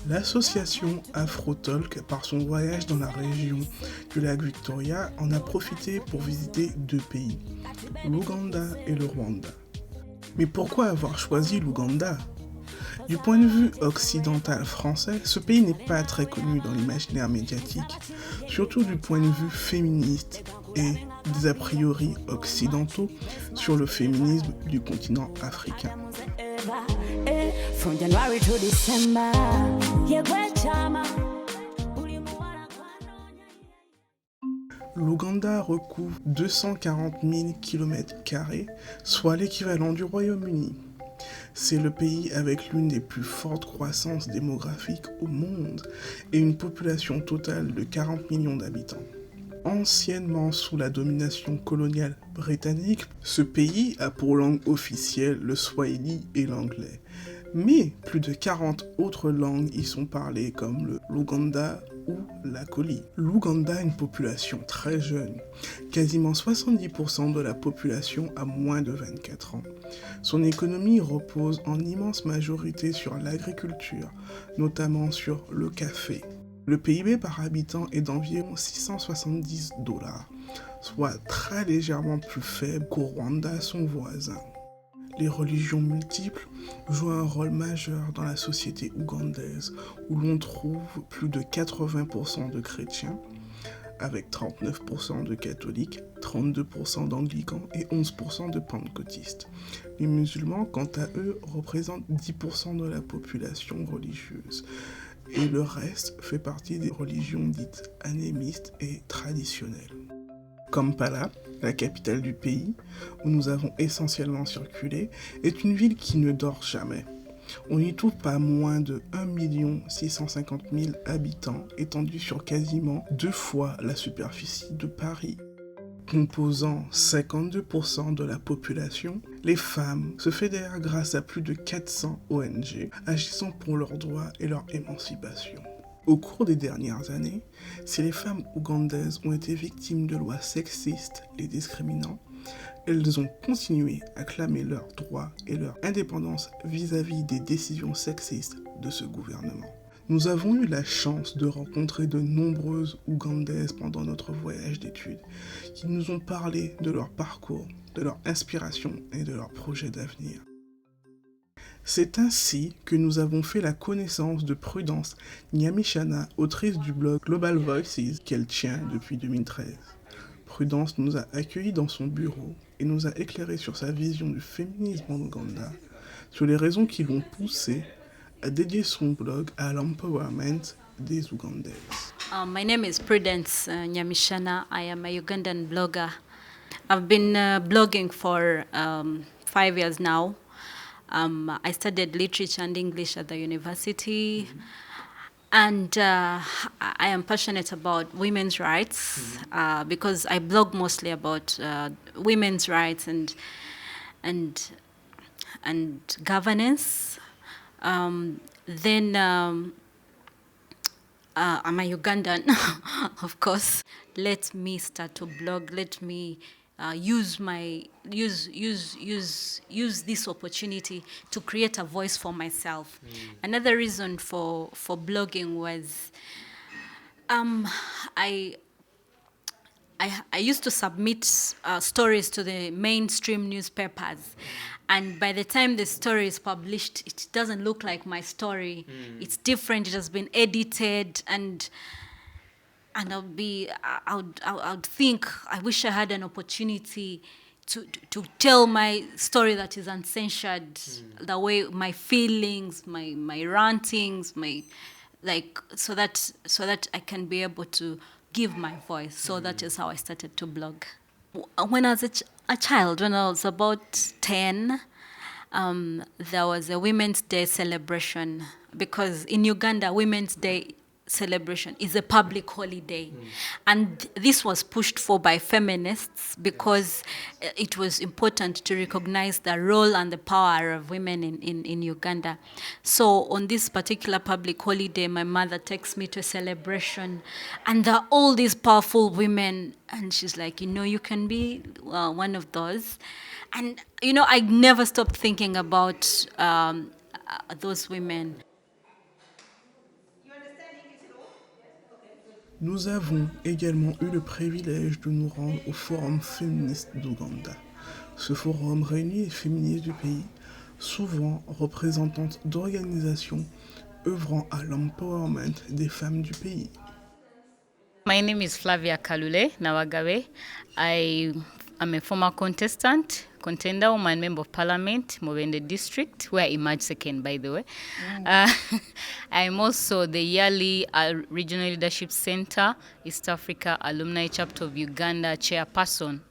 L'association Afro-Talk, par son voyage dans la région du lac Victoria, en a profité pour visiter deux pays, l'Ouganda et le Rwanda. Mais pourquoi avoir choisi l'Ouganda ? Du point de vue occidental français, ce pays n'est pas très connu dans l'imaginaire médiatique, surtout du point de vue féministe et des a priori occidentaux sur le féminisme du continent africain. L'Ouganda recouvre 240 000 km², soit l'équivalent du Royaume-Uni. C'est le pays avec l'une des plus fortes croissances démographiques au monde et une population totale de 40 millions d'habitants. Anciennement sous la domination coloniale britannique, ce pays a pour langue officielle le swahili et l'anglais. Mais plus de 40 autres langues y sont parlées comme le luganda ou l'akoli. L'Ouganda a une population très jeune. Quasiment 70% de la population a moins de 24 ans. Son économie repose en immense majorité sur l'agriculture, notamment sur le café. Le PIB par habitant est d'environ $670, soit très légèrement plus faible qu'au Rwanda, son voisin. Les religions multiples jouent un rôle majeur dans la société ougandaise, où l'on trouve plus de 80% de chrétiens, avec 39% de catholiques, 32% d'anglicans et 11% de pentecôtistes. Les musulmans, quant à eux, représentent 10% de la population religieuse. Et le reste fait partie des religions dites animistes et traditionnelles. Kampala, la capitale du pays, où nous avons essentiellement circulé, est une ville qui ne dort jamais. On y trouve pas moins de 1 650 000 habitants, étendus sur quasiment 2 fois la superficie de Paris. Composant 52% de la population, les femmes se fédèrent grâce à plus de 400 ONG agissant pour leurs droits et leur émancipation. Au cours des dernières années, si les femmes ougandaises ont été victimes de lois sexistes les discriminant, elles ont continué à clamer leurs droits et leur indépendance vis-à-vis des décisions sexistes de ce gouvernement. Nous avons eu la chance de rencontrer de nombreuses Ougandaises pendant notre voyage d'études qui nous ont parlé de leur parcours, de leur inspiration et de leurs projets d'avenir. C'est ainsi que nous avons fait la connaissance de Prudence Nyamishana, autrice du blog Global Voices qu'elle tient depuis 2013. Prudence nous a accueillis dans son bureau et nous a éclairé sur sa vision du féminisme en Ouganda, sur les raisons qui l'ont poussée à dédier son blog à l'empowerment des Ougandaises. My name is Prudence Nyamishana. I am a Ugandan blogger. I've been blogging for 5 years now. I studied literature and English at the university, and I am passionate about women's rights because I blog mostly about women's rights and governance. I'm a Ugandan, of course. Let me start to blog. Let me use this opportunity to create a voice for myself. Another reason for blogging was I used to submit stories to the mainstream newspapers, and by the time the story is published, it doesn't look like my story. It's different. It has been edited, and I would think, I wish I had an opportunity to tell my story that is uncensored, the way my feelings, my rantings, so that I can be able to give my voice. So that is how I started to blog. When I was a child, when I was about 10, there was a Women's Day celebration, because in Uganda, Women's Day celebration is a public holiday. And this was pushed for by feminists because it was important to recognize the role and the power of women in Uganda. So on this particular public holiday, my mother takes me to a celebration, and there are all these powerful women, and she's like, you can be one of those. And, I never stopped thinking about those women. Nous avons également eu le privilège de nous rendre au Forum féministe d'Ouganda. Ce forum réunit les féministes du pays, souvent représentantes d'organisations œuvrant à l'empowerment des femmes du pays. My name is Flavia Kalule Nawagawe. I am a former contender, woman member of parliament, Mubende district, where I emerged second, by the way. I'm also the yearly Regional Leadership Center, East Africa Alumni Chapter of Uganda chairperson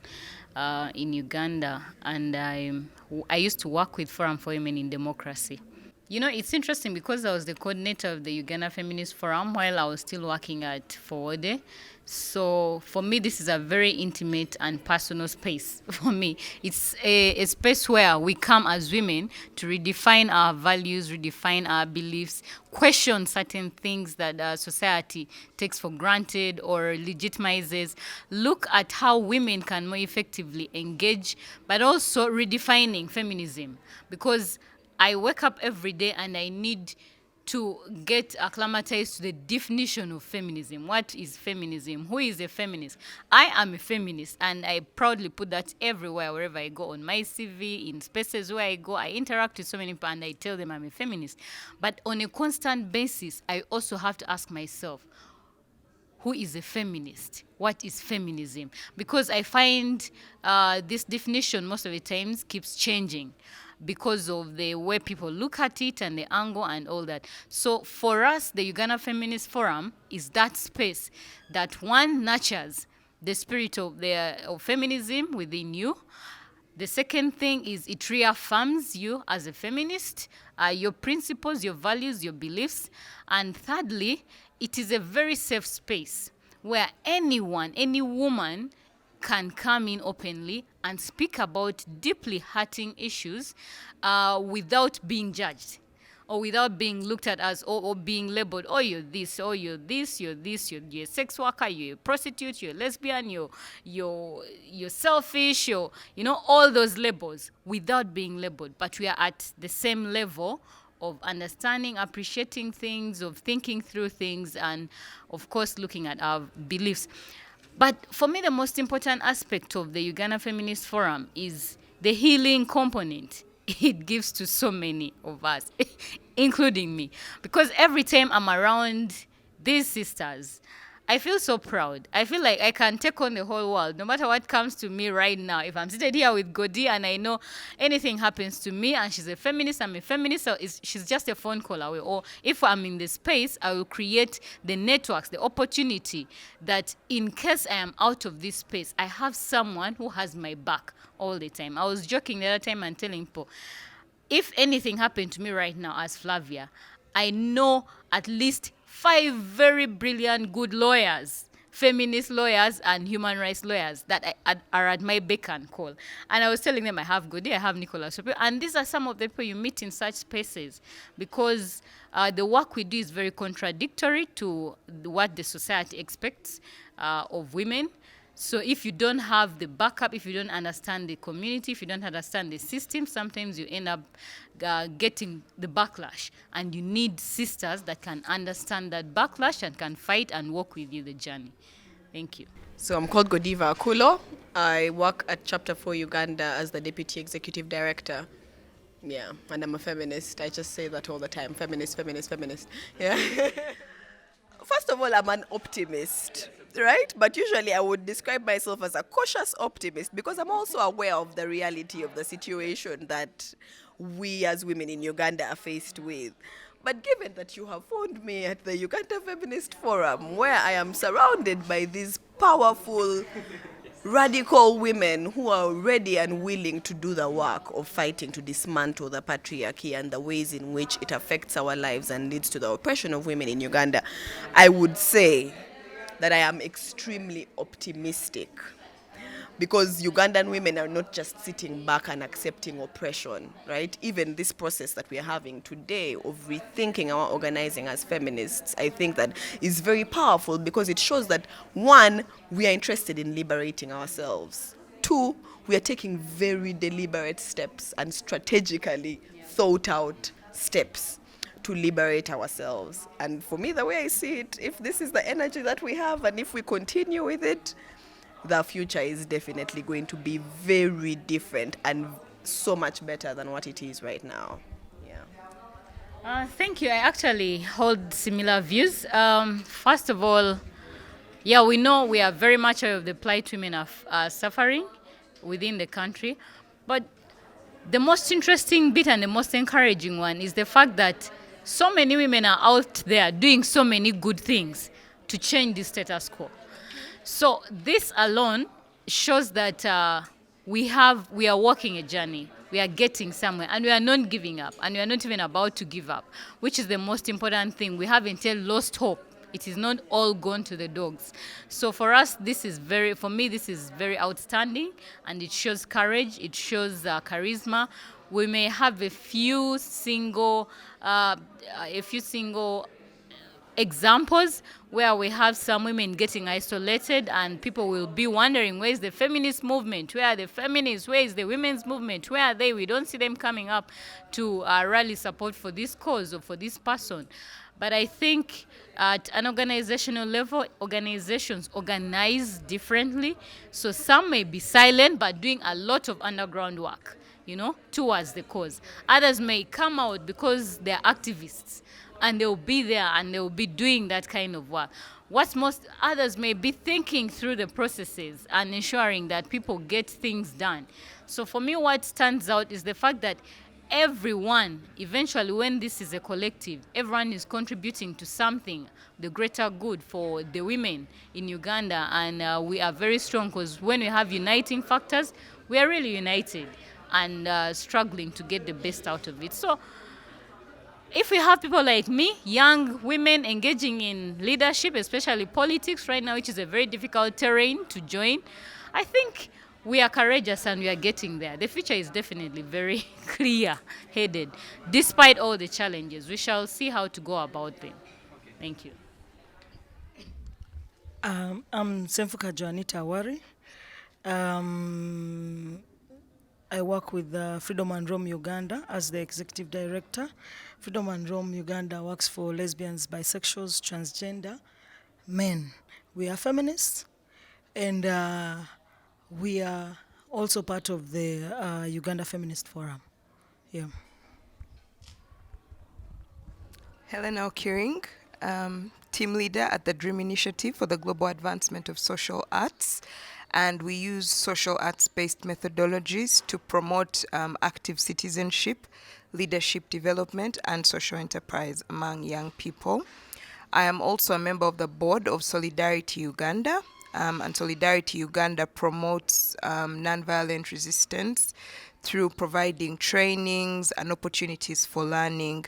in Uganda. And I used to work with Forum for Women in Democracy. It's interesting because I was the coordinator of the Uganda Feminist Forum while I was still working at Forward. So for me, this is a very intimate and personal space for me. It's a space where we come as women to redefine our values, redefine our beliefs, question certain things that society takes for granted or legitimizes, look at how women can more effectively engage, but also redefining feminism. Because I wake up every day and I need to get acclimatized to the definition of feminism. What is feminism? Who is a feminist? I am a feminist, and I proudly put that everywhere, wherever I go, on my CV, in spaces where I go. I interact with so many people and I tell them I'm a feminist. But on a constant basis, I also have to ask myself, who is a feminist? What is feminism? Because I find this definition most of the times keeps changing because of the way people look at it and the angle and all that. So for us, the Uganda Feminist Forum is that space that one nurtures the spirit of feminism within you. The second thing is it reaffirms you as a feminist, your principles, your values, your beliefs. And thirdly, it is a very safe space where anyone, any woman can come in openly and speak about deeply hurting issues without being judged or without being looked at as or being labeled, oh, you're this, oh, you're this, you're this, you're a sex worker, you're a prostitute, you're a lesbian, you're selfish, all those labels without being labeled. But we are at the same level of understanding, appreciating things, of thinking through things, and of course looking at our beliefs. But for me, the most important aspect of the Uganda Feminist Forum is the healing component it gives to so many of us, including me. Because every time I'm around these sisters, I feel so proud. I feel like I can take on the whole world, no matter what comes to me right now. If I'm seated here with Godi and I know anything happens to me and she's a feminist, I'm a feminist, so she's just a phone call away. Or if I'm in the space, I will create the networks, the opportunity that in case I am out of this space, I have someone who has my back all the time. I was joking the other time and telling people, if anything happened to me right now as Flavia, I know at least 5 very brilliant, good lawyers, feminist lawyers and human rights lawyers that are at my beck and call. And I was telling them I have Godi, I have Nicolas Sope, and these are some of the people you meet in such spaces because the work we do is very contradictory to what the society expects of women. So if you don't have the backup, if you don't understand the community, if you don't understand the system, sometimes you end up getting the backlash. And you need sisters that can understand that backlash and can fight and walk with you the journey. Thank you. So I'm called Godiva Akulo. I work at Chapter 4 Uganda as the Deputy Executive Director. Yeah, and I'm a feminist. I just say that all the time. Feminist, feminist, feminist. Yeah. First of all, I'm an optimist. Right? But usually I would describe myself as a cautious optimist because I'm also aware of the reality of the situation that we as women in Uganda are faced with. But given that you have found me at the Uganda Feminist Forum, where I am surrounded by these powerful, radical women who are ready and willing to do the work of fighting to dismantle the patriarchy and the ways in which it affects our lives and leads to the oppression of women in Uganda, I would say that I am extremely optimistic, because Ugandan women are not just sitting back and accepting oppression, right? Even this process that we are having today of rethinking our organizing as feminists, I think that is very powerful, because it shows that, one, we are interested in liberating ourselves. Two, we are taking very deliberate steps and strategically thought out steps to liberate ourselves. And for me, the way I see it, if this is the energy that we have and if we continue with it, the future is definitely going to be very different and so much better than what it is right now. Yeah. Thank you. I actually hold similar views. First of all, yeah, we know we are very much aware of the plight women are suffering within the country. But the most interesting bit and the most encouraging one is the fact that so many women are out there doing so many good things to change the status quo. So this alone shows that we are walking a journey. We are getting somewhere, and we are not giving up, and we are not even about to give up, which is the most important thing. We haven't yet lost hope. It is not all gone to the dogs. So for us, this is very outstanding, and it shows courage. It shows charisma. We may have a few single examples where we have some women getting isolated, and people will be wondering, where is the feminist movement? Where are the feminists? Where is the women's movement? Where are they? We don't see them coming up to rally support for this cause or for this person. But I think at an organizational level, organizations organize differently. So some may be silent but doing a lot of underground work, towards the cause. Others may come out because they're activists, and they'll be there and they'll be doing that kind of work. Others may be thinking through the processes and ensuring that people get things done. So for me, what stands out is the fact that everyone, eventually when this is a collective, everyone is contributing to something, the greater good for the women in Uganda. And we are very strong, because when we have uniting factors, we are really united and struggling to get the best out of it. So if we have people like me, young women engaging in leadership, especially politics right now, which is a very difficult terrain to join, I think we are courageous and we are getting there. The future is definitely very clear-headed, despite all the challenges. We shall see how to go about them. Thank you. I'm Semfuka Joanita Awari. I work with Freedom and Rome Uganda as the executive director. Freedom and Rome Uganda works for lesbians, bisexuals, transgender men. We are feminists, and we are also part of the Uganda Feminist Forum. Yeah. Helena Okiring, team leader at the DREAM Initiative for the Global Advancement of Social Arts. And we use social arts-based methodologies to promote active citizenship, leadership development, and social enterprise among young people. I am also a member of the board of Solidarity Uganda, and Solidarity Uganda promotes nonviolent resistance through providing trainings and opportunities for learning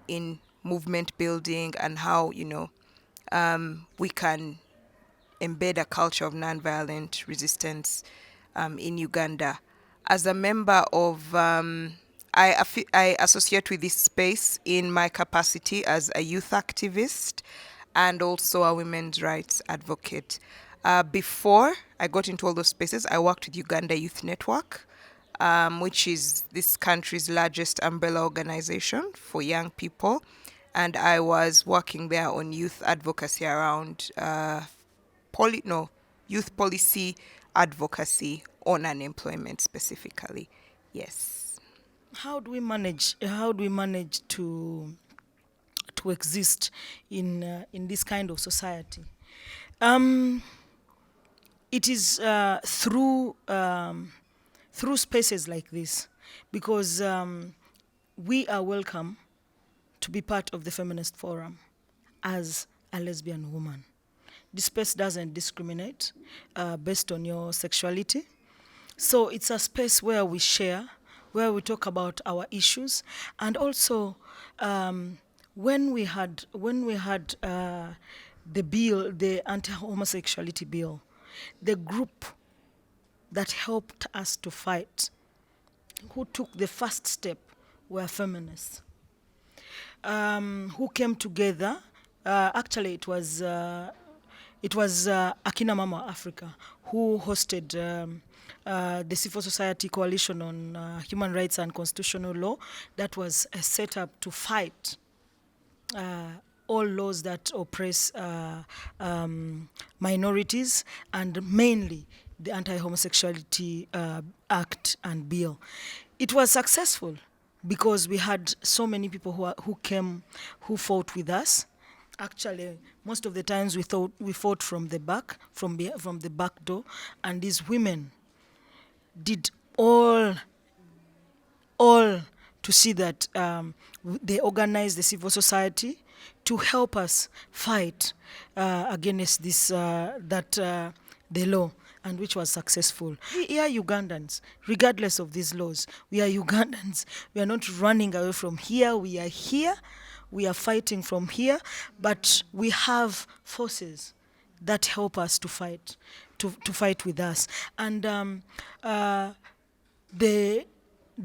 in movement building and how, we can embed a culture of nonviolent resistance in Uganda. As a member of, I associate with this space in my capacity as a youth activist and also a women's rights advocate. Before I got into all those spaces, I worked with Uganda Youth Network, which is this country's largest umbrella organization for young people. And I was working there on youth advocacy around youth policy advocacy on unemployment specifically. Yes. How do we manage to exist in this kind of society? It is through spaces like this, because we are welcome to be part of the Feminist Forum as a lesbian woman. This space doesn't discriminate based on your sexuality. So it's a space where we share, where we talk about our issues, and also when we had the bill, the anti-homosexuality bill, the group that helped us to fight, who took the first step, were feminists, who came together. Actually, it was Akina Mama Africa who hosted the Civil Society Coalition on Human Rights and Constitutional Law that was set up to fight all laws that oppress minorities, and mainly the Anti-Homosexuality Act and Bill. It was successful because we had so many people who came, who fought with us. Actually, most of the times we fought from the back, from the back door, and these women did all to see that they organized the civil society to help us fight against this the law, and which was successful. We are Ugandans, regardless of these laws. We are Ugandans. We are not running away from here. We are here. We are fighting from here, but we have forces that help us to fight with us. And the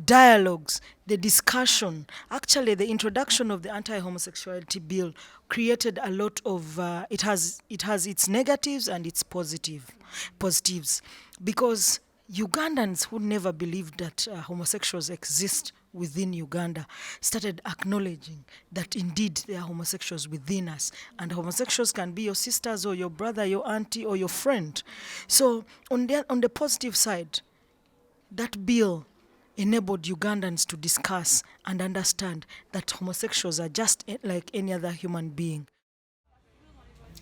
dialogues, the discussion, actually the introduction of the anti-homosexuality bill created a lot of, it has its negatives and its positives, because Ugandans who never believed that homosexuals exist within Uganda started acknowledging that indeed there are homosexuals within us, and homosexuals can be your sisters or your brother, your auntie or your friend. So on the positive side, that bill enabled Ugandans to discuss and understand that homosexuals are just like any other human being.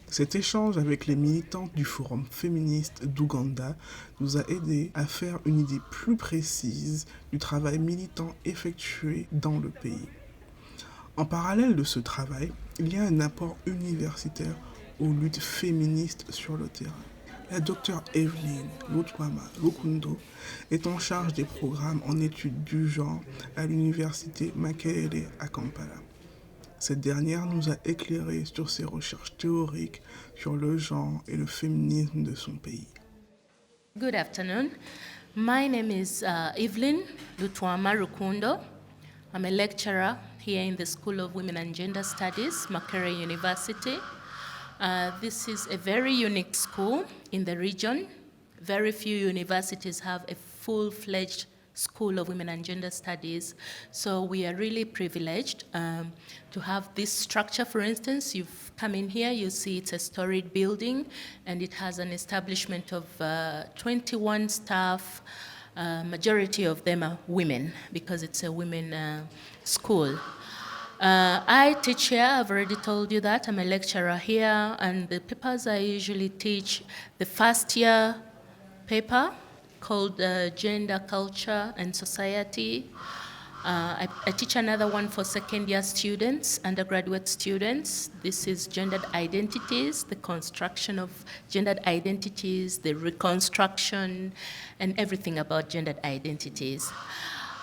Cet échange avec les militantes du Forum féministe d'Ouganda nous a aidés à faire une idée plus précise du travail militant effectué dans le pays. En parallèle de ce travail, il y a un apport universitaire aux luttes féministes sur le terrain. La docteure Evelyn Lutwama Lukundo est en charge des programmes en études du genre à l'université Makerere à Kampala. Cette dernière nous a éclairé sur ses recherches théoriques sur le genre et le féminisme de son pays. Good afternoon. My name is Evelyn Lutwama Rukundo. I'm a lecturer here in the School of Women and Gender Studies, Makerere University. This is a very unique school in the region. Very few universities have a full-fledged School of Women and Gender Studies. So we are really privileged to have this structure. For instance, you've come in here, you see it's a storied building, and it has an establishment of 21 staff. Majority of them are women because it's a women school. I teach here, I've already told you that. I'm a lecturer here, and the papers I usually teach, the first year paper called Gender, Culture and Society. I teach another one for second year students, undergraduate students. This is gendered identities, the construction of gendered identities, the reconstruction, and everything about gendered identities.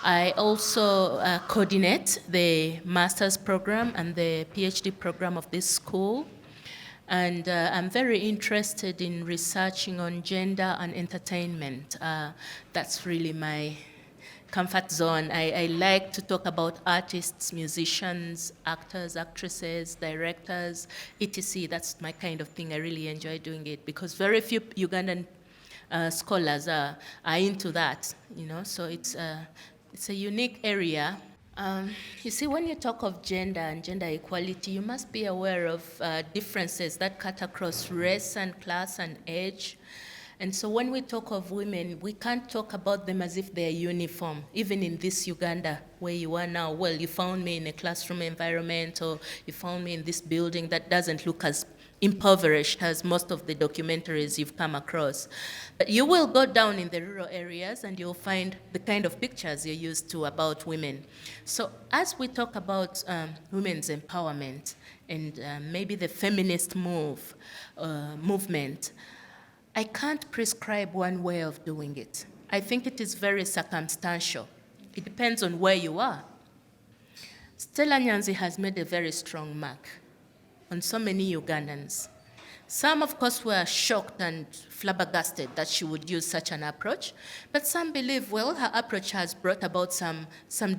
I also coordinate the master's program and the PhD program of this school. And I'm very interested in researching on gender and entertainment. That's really my comfort zone. I like to talk about artists, musicians, actors, actresses, directors, etc. That's my kind of thing. I really enjoy doing it because very few Ugandan scholars are into that, you know, so it's a unique area. You see, when you talk of gender and gender equality, you must be aware of differences that cut across race and class and age. And so when we talk of women, we can't talk about them as if they're uniform. Even in this Uganda, where you are now, well, you found me in a classroom environment, or you found me in this building that doesn't look as impoverished as most of the documentaries you've come across. But you will go down in the rural areas and you'll find the kind of pictures you're used to about women. So as we talk about women's empowerment, and maybe the feminist movement, I can't prescribe one way of doing it. I think it is very circumstantial. It depends on where you are. Stella Nyanzi has made a very strong mark on so many Ugandans. Some, of course, were shocked and flabbergasted that she would use such an approach, but some believe, well, her approach has brought about some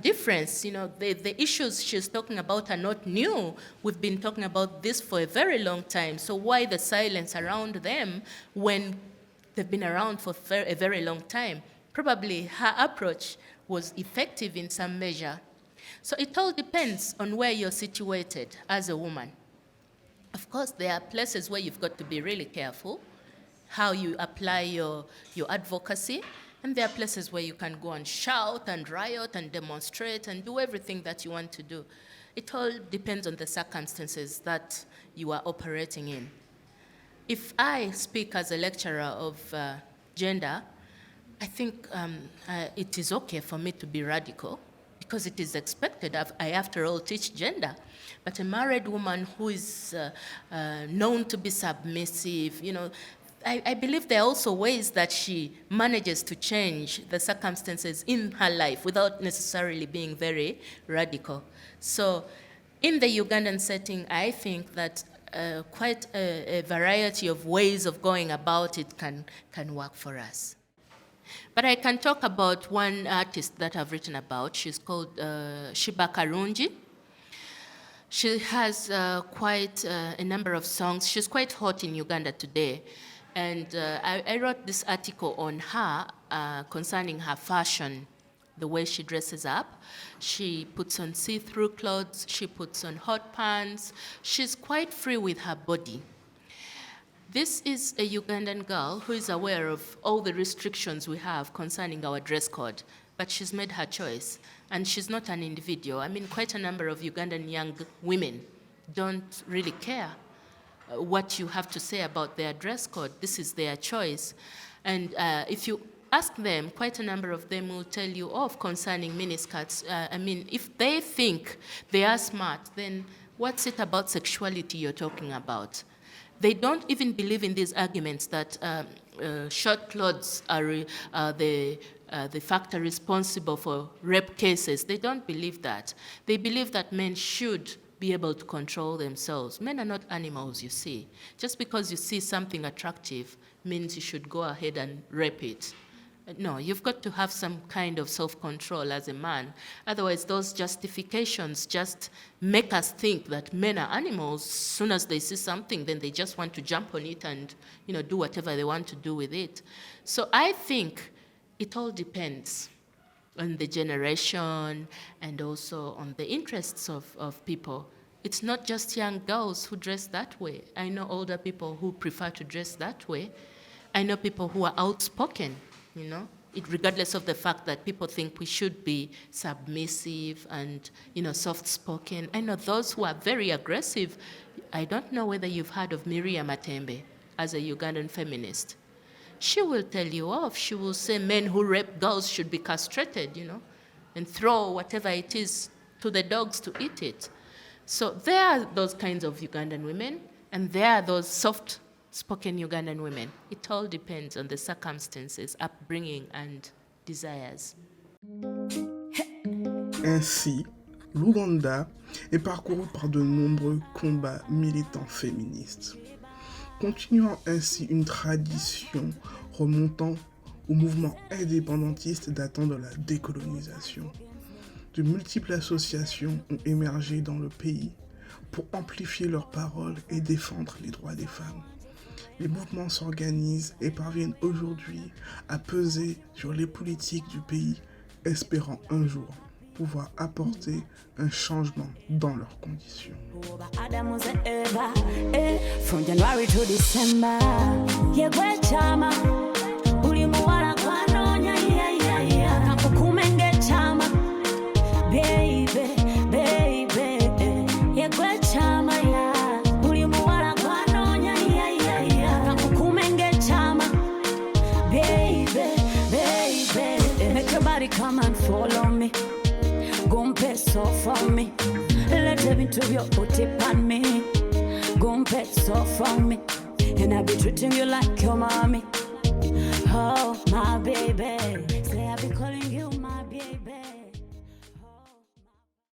difference. You know, the issues she's talking about are not new. We've been talking about this for a very long time, so why the silence around them when they've been around for a very long time? Probably her approach was effective in some measure. So it all depends on where you're situated as a woman. Of course, there are places where you've got to be really careful how you apply your advocacy, and there are places where you can go and shout and riot and demonstrate and do everything that you want to do. It all depends on the circumstances that you are operating in. If I speak as a lecturer of gender, I think it is okay for me to be radical, because it is expected. I, after all, teach gender. But a married woman who is known to be submissive, you know, I believe there are also ways that she manages to change the circumstances in her life without necessarily being very radical. So in the Ugandan setting, I think that quite a variety of ways of going about it can work for us. But I can talk about one artist that I've written about. She's called Shiba Karungi. She has quite a number of songs. She's quite hot in Uganda today. And I wrote this article on her concerning her fashion, the way she dresses up. She puts on see-through clothes. She puts on hot pants. She's quite free with her body. This is a Ugandan girl who is aware of all the restrictions we have concerning our dress code, but she's made her choice, and she's not an individual. I mean, quite a number of Ugandan young women don't really care what you have to say about their dress code. This is their choice. And if you ask them, quite a number of them will tell you off concerning miniskirts. I mean, if they think they are smart, then what's it about sexuality you're talking about? They don't even believe in these arguments that short clothes are the factor responsible for rape cases. They don't believe that. They believe that men should be able to control themselves. Men are not animals, you see. Just because you see something attractive means you should go ahead and rape it. No, you've got to have some kind of self-control as a man. Otherwise, those justifications just make us think that men are animals. As soon as they see something, then they just want to jump on it and, you know, do whatever they want to do with it. So I think it all depends on the generation and also on the interests of people. It's not just young girls who dress that way. I know older people who prefer to dress that way. I know people who are outspoken. You know, regardless of the fact that people think we should be submissive and, you know, soft-spoken. I know those who are very aggressive. I don't know whether you've heard of Miriam Matembe as a Ugandan feminist. She will tell you off. She will say men who rape girls should be castrated, you know, and throw whatever it is to the dogs to eat it. So there are those kinds of Ugandan women, and there are those soft-spoken Ugandan women. It all depends on the circumstances, upbringing, and desires. Ainsi, l'Ouganda est parcouru par de nombreux combats militants féministes, continuant ainsi une tradition remontant au mouvement indépendantiste datant de la décolonisation. De multiples associations ont émergé dans le pays pour amplifier leurs paroles et défendre les droits des femmes. Les mouvements s'organisent et parviennent aujourd'hui à peser sur les politiques du pays, espérant un jour pouvoir apporter un changement dans leurs conditions. From January to December, come and follow me. Gumpe so for me. let me to your put it on me. Gon' pet so from me. And I be treating you like your mommy. Oh, my baby. Say I be calling you